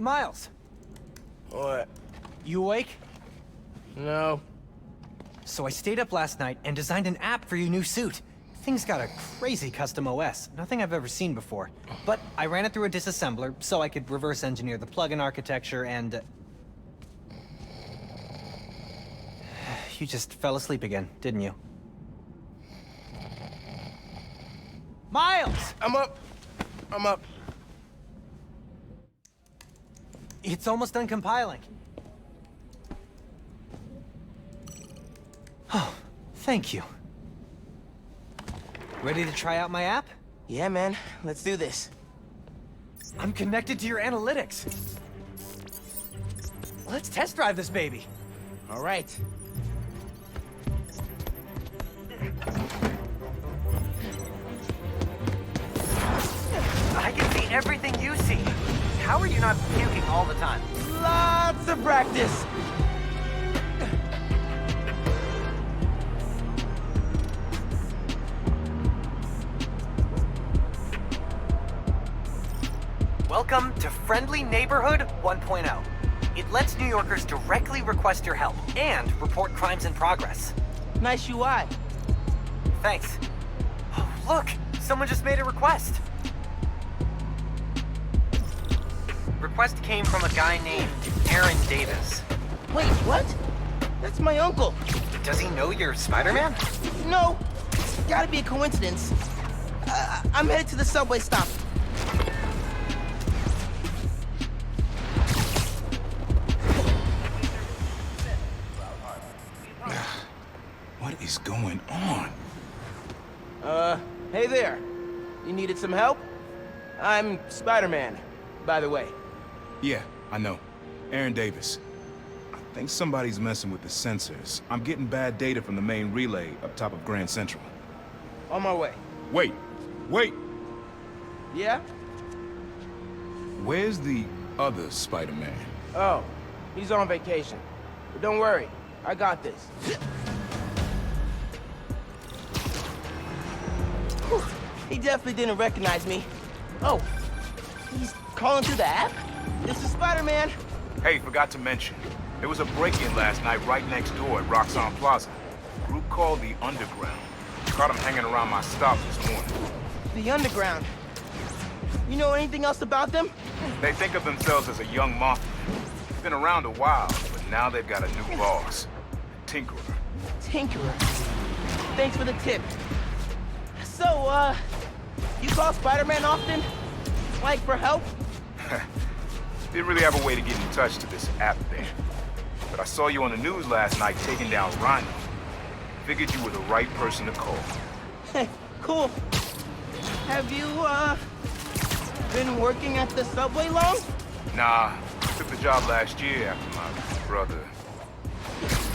Miles, What? you awake? No. So I stayed up last night and designed an app for your new suit. Thing's got a crazy custom OS, nothing I've ever seen before. But I ran it through a disassembler so I could reverse engineer the plugin architecture and... You just fell asleep again, didn't you? Miles! I'm up. It's almost done compiling. Oh, thank you. Ready to try out my app? Yeah, man. Let's do this. I'm connected to your analytics. Let's test drive this baby. All right. I can see everything you see. How are you not puking all the time? Lots of practice. Welcome to Friendly Neighborhood 1.0. It lets New Yorkers directly request your help and report crimes in progress. Nice UI. Thanks. Oh, look! Someone just made a request. Request came from a guy named Aaron Davis. Wait, what? That's my uncle. Does he know you're Spider-Man? No, it's gotta be a coincidence. I'm headed to the subway stop. What is going on? Hey there. You needed some help? I'm Spider-Man, by the way. Yeah, I know. Aaron Davis. I think somebody's messing with the sensors. I'm getting bad data from the main relay up top of Grand Central. On my way. Wait! Wait! Yeah? Where's the other Spider-Man? Oh, he's on vacation. But don't worry, I got this. Whew, he definitely didn't recognize me. Oh, he's calling through the app? This is Spider-Man. Hey, forgot to mention. There was a break-in last night right next door at Roxxon Plaza. A group called the Underground. Caught them hanging around my stop this morning. The Underground. You know anything else about them? They think of themselves as a young mafia. It's been around a while, but now they've got a new boss. Tinkerer. Tinkerer. Thanks for the tip. So, you call Spider-Man often? Like, for help? Didn't really have a way to get in touch to this app thing. But I saw you on the news last night taking down Rhino. Figured you were the right person to call. Cool. Have you, been working at the subway long? Nah, took the job last year after my brother.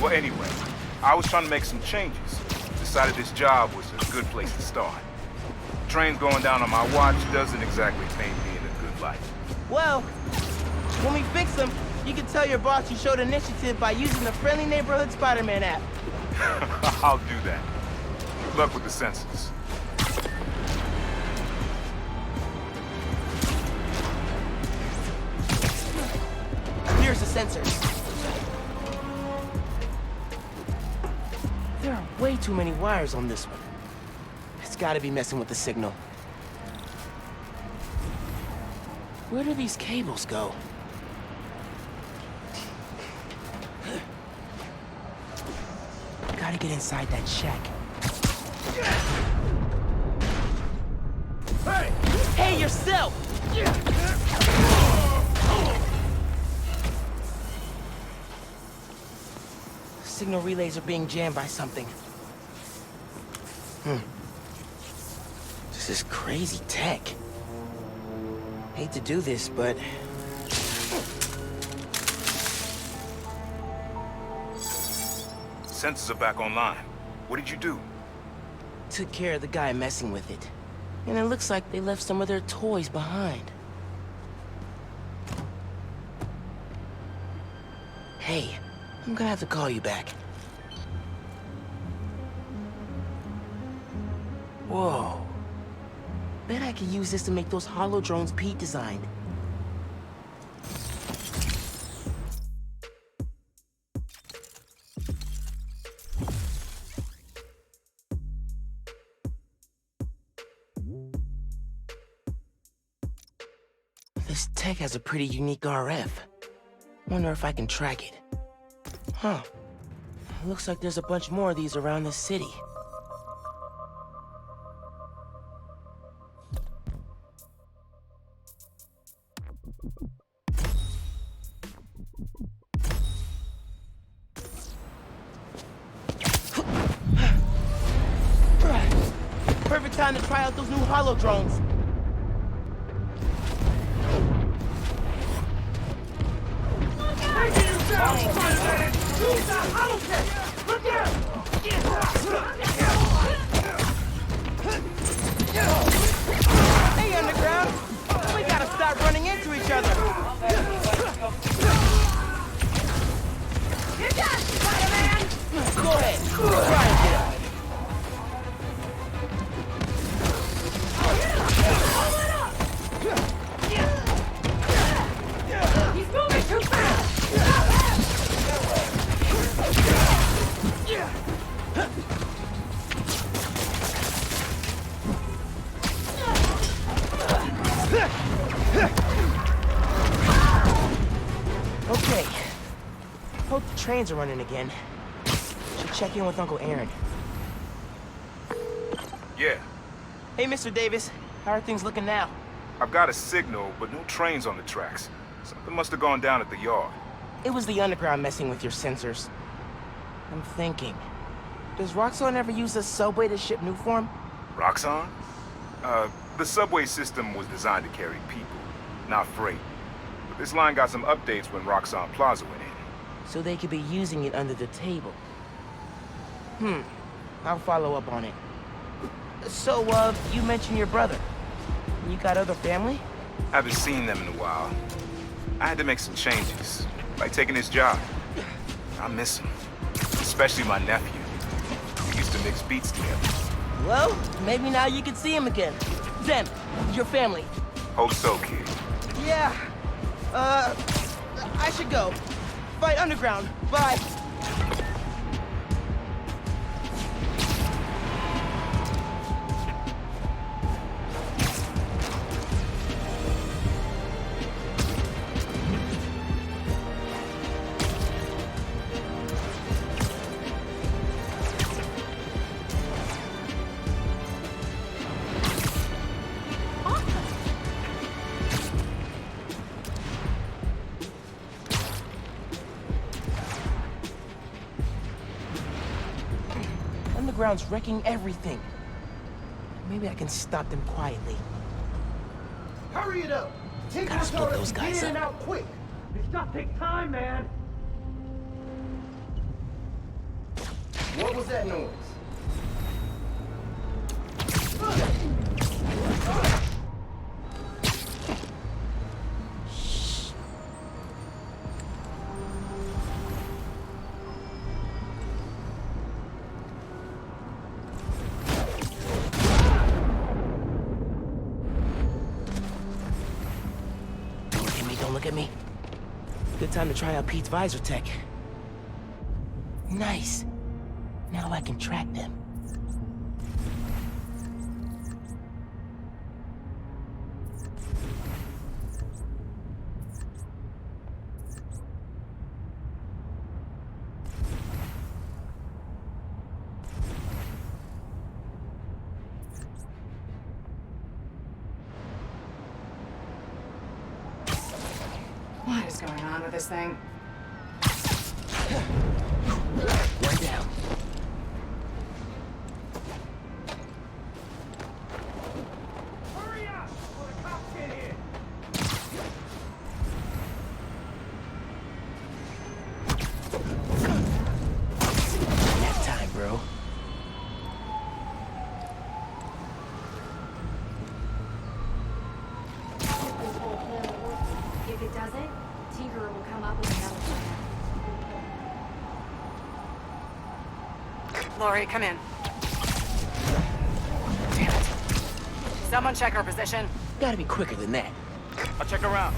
Well, anyway, I was trying to make some changes. Decided this job was a good place to start. Trains going down on my watch doesn't exactly paint me in a good light. Well, when we fix them, you can tell your boss you showed initiative by using the Friendly Neighborhood Spider-Man app. I'll do that. Good luck with the sensors. Here's the sensors. There are way too many wires on this one. It's gotta be messing with the signal. Where do these cables go? Gotta get inside that shack. Hey! Hey, yourself! Signal relays are being jammed by something. This is crazy tech. Hate to do this, but... Sensors are back online. What did you do? Took care of the guy messing with it. And it looks like they left some of their toys behind. Hey, I'm gonna have to call you back. Whoa. Bet I could use this to make those hollow drones Pete designed. This tech has a pretty unique RF. Wonder if I can track it. Huh. Looks like there's a bunch more of these around the city. Perfect time to try out those new holo drones. Hey, Underground! We gotta stop running into each other. You're done, Spider-Man! Go ahead. Try and get out. He's moving too fast! Okay. Hope the trains are running again. Should check in with Uncle Aaron. Yeah, Hey, Mr. Davis. How are things looking now? I've got a signal, but no trains on the tracks. Something must have gone down at the yard. It was the Underground messing with your sensors. I'm thinking. Does Roxxon ever use a subway to ship Nuform? Roxxon? The subway system was designed to carry people, not freight. But this line got some updates when Roxxon Plaza went in. So they could be using it under the table. I'll follow up on it. So, you mentioned your brother. You got other family? Haven't seen them in a while. I had to make some changes, like taking his job. I miss him, especially my nephew. We used to mix beats together. Well, maybe now you can see him again. Zen, your family. Hope so, kid. Yeah. I should go. Fight Underground. Bye. Underground's wrecking everything. Maybe I can stop them quietly. Hurry it up! Gotta split those guys get in and up. out quick! This stuff takes time, man! What was that noise? Don't look at me. Good time to try out Pete's visor tech. Nice. Now I can track them. What is going on with this thing? One down. Hurry up! Before the cops get here! Nap time, bro. If it doesn't, Tinkerer will come up with another plan. Lori, come in. Damn it. Someone check our position. Gotta be quicker than that. I'll check around.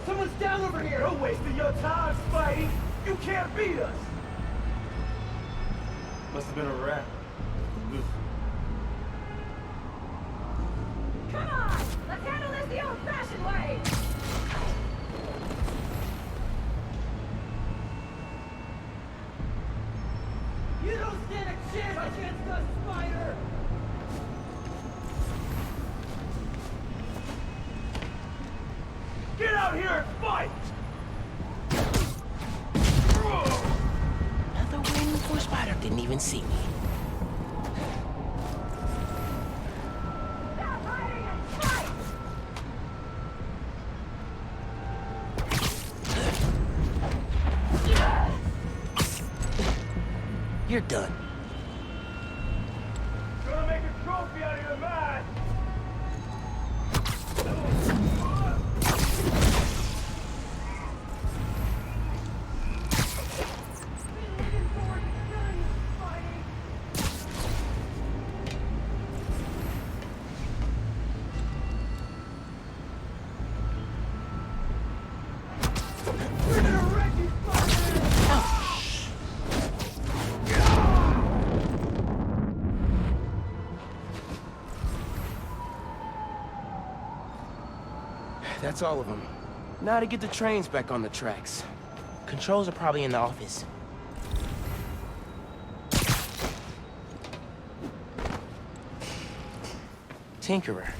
Someone's down over here! Don't waste your time, Spidey! You can't beat us! Must have been a rat. Oof. Come on! Let's handle this the old-fashioned way! You don't stand a chance against us, Spider! Get out here and fight! Another win for Spider didn't even see me. Stop hiding and fight! You're done. Gonna make a trophy out of your man! That's all of them. Now to get the trains back on the tracks. Controls are probably in the office. Tinkerer.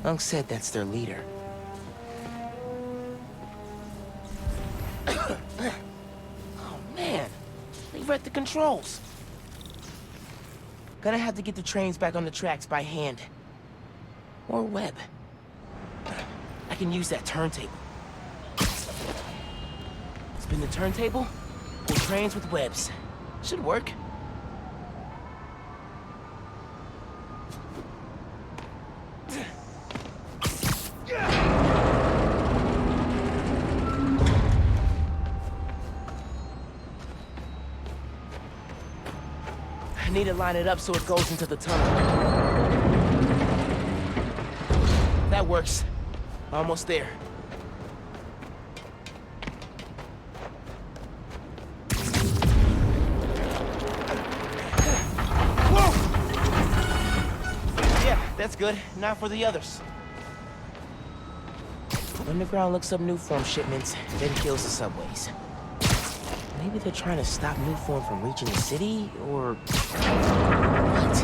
Unc said that's their leader. Oh man, they read the controls. Gonna have to get the trains back on the tracks by hand. Or web. I can use that turntable. Spin the turntable, pull trains with webs. Should work. I need to line it up so it goes into the tunnel. That works. Almost there. Whoa! Yeah, that's good. Now for the others. Underground looks up Nuform shipments, then kills the subways. Maybe they're trying to stop Nuform from reaching the city, or... What?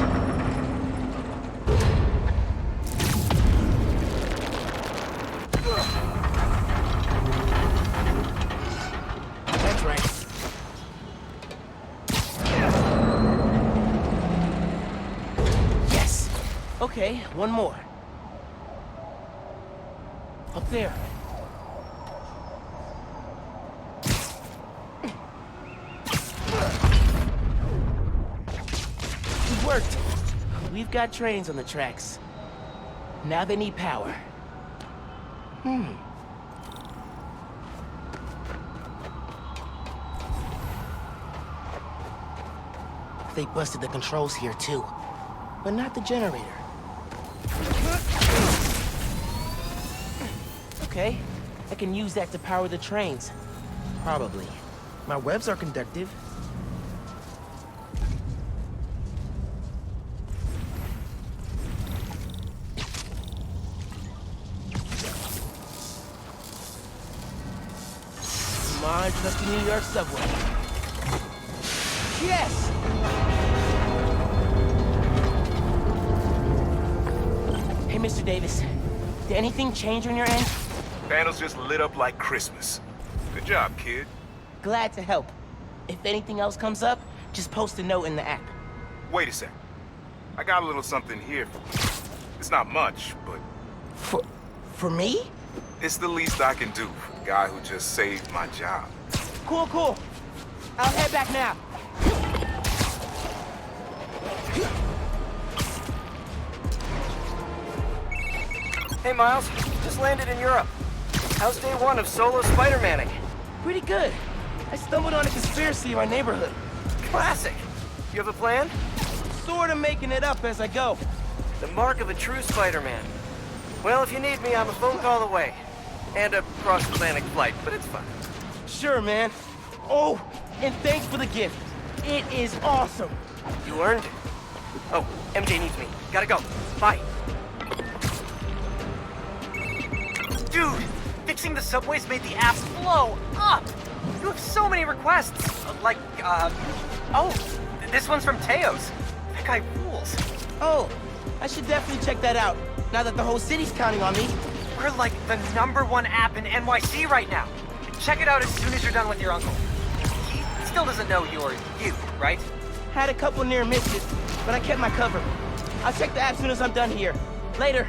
Okay, one more. Up there. It worked. We've got trains on the tracks. Now they need power. They busted the controls here too, but not the generator. Okay, I can use that to power the trains. Probably. My webs are conductive. Come on, trusty New York subway. Yes! Hey, Mr. Davis. Did anything change on your end? Panels just lit up like Christmas. Good job, kid. Glad to help. If anything else comes up, just post a note in the app. Wait a sec. I got a little something here for you. It's not much, but For me? it's the least I can do for the guy who just saved my job. Cool, cool. I'll head back now. Hey, Miles. Just landed in Europe. How's day one of solo Spider-Manning? Pretty good. I stumbled on a conspiracy in my neighborhood. Classic. You have a plan? Sort of making it up as I go. The mark of a true Spider-Man. Well, if you need me, I'm a phone call away. And a cross-Atlantic flight, but it's fine. Sure, man. Oh, and thanks for the gift. It is awesome. You earned it. Oh, MJ needs me. Gotta go. Bye. Dude, fixing the subways made the app blow up. You have so many requests. Oh, this one's from Teos. That guy rules. Oh, I should definitely check that out, now that the whole city's counting on me. We're like the #1 app in NYC right now. Check it out as soon as you're done with your uncle. He still doesn't know you're you, right? Had a couple near misses, but I kept my cover. I'll check the app as soon as I'm done here. Later.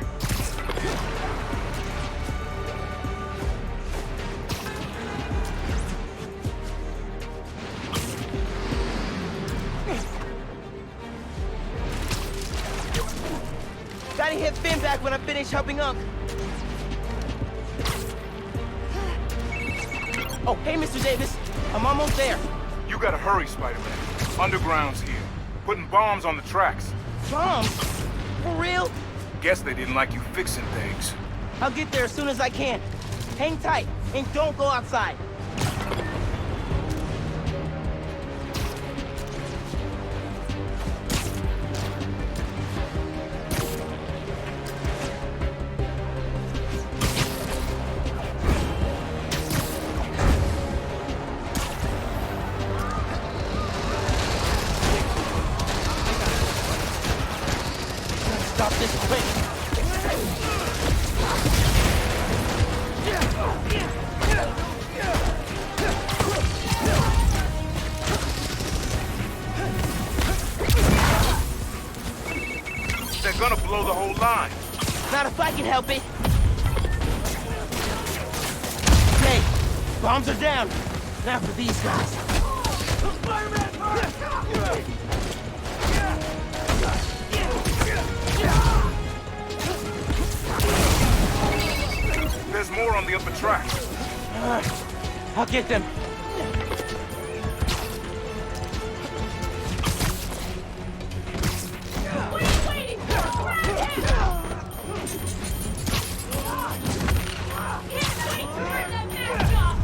Gotta hit Finn back when I finish helping Unc. Oh, hey, Mr. Davis. I'm almost there. You gotta hurry, Spider-Man. Underground's here. Putting bombs on the tracks. Bombs? For real? Guess they didn't like you fixing things. I'll get there as soon as I can. Hang tight, and don't go outside. Stop this quick. They're gonna blow the whole line. Not if I can help it. Okay, bombs are down. Now for these guys. There's more on the upper tracks. I'll get them. What are you waiting for? Grab him! Can't wait to burn that mask off!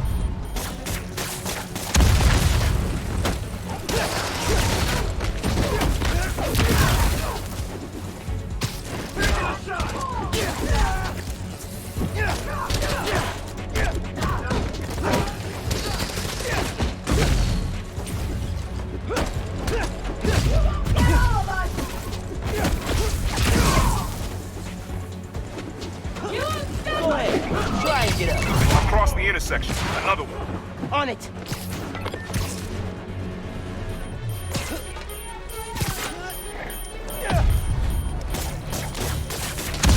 Go ahead, try and get up. Across the intersection. Another one. On it.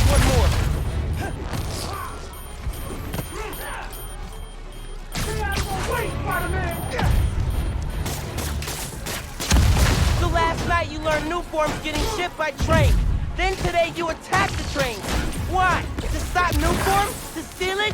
One more. So last night you learned new forms getting shipped by train. Then today you attacked the trains. Why? To stop new forms? To steal it?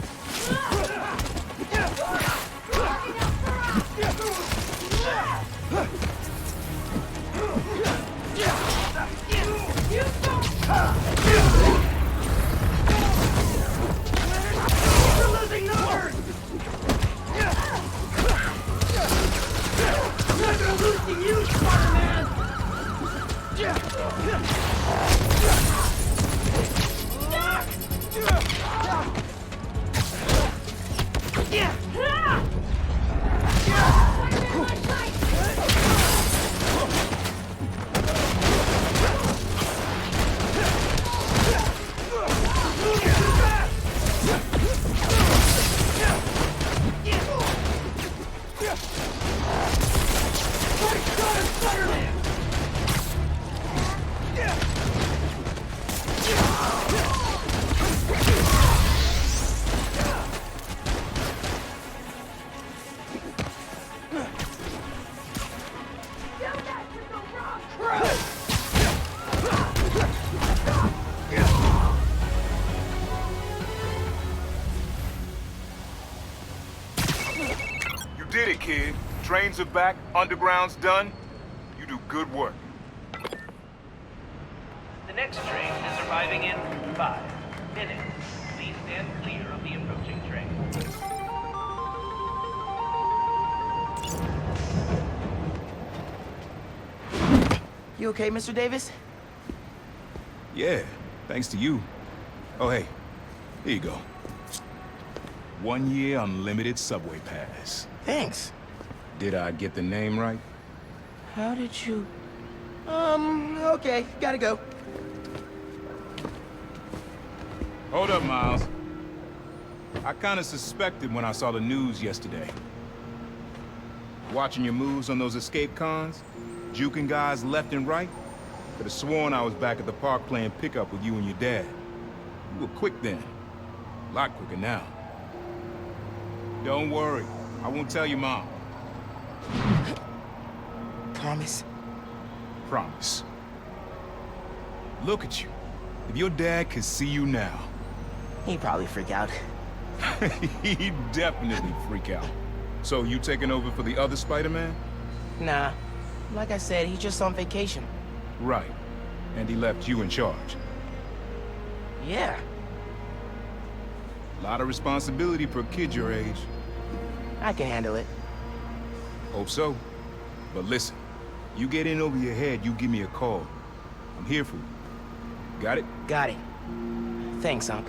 You did it, kid. Trains are back. Underground's done. You do good work. The next train is arriving in 5 minutes. Please stand clear of the approaching train. You okay, Mr. Davis? Yeah, thanks to you. Oh, hey, here you go. 1 year unlimited subway pass. Thanks. Did I get the name right? How did you... okay, gotta go. Hold up, Miles. I kinda suspected when I saw the news yesterday. Watching your moves on those escape cons, juking guys left and right. Could've sworn I was back at the park playing pickup with you and your dad. You were quick then. A lot quicker now. Don't worry, I won't tell your mom. Promise? Promise. Look at you. If your dad could see you now, He'd probably freak out. he'd definitely freak out. So you taking over for the other Spider-Man? Nah. Like I said, he's just on vacation. Right. And he left you in charge. Yeah. A lot of responsibility for a kid your age. I can handle it. Hope so. But listen, you get in over your head, you give me a call. I'm here for you. Got it? Got it. Thanks, Unc.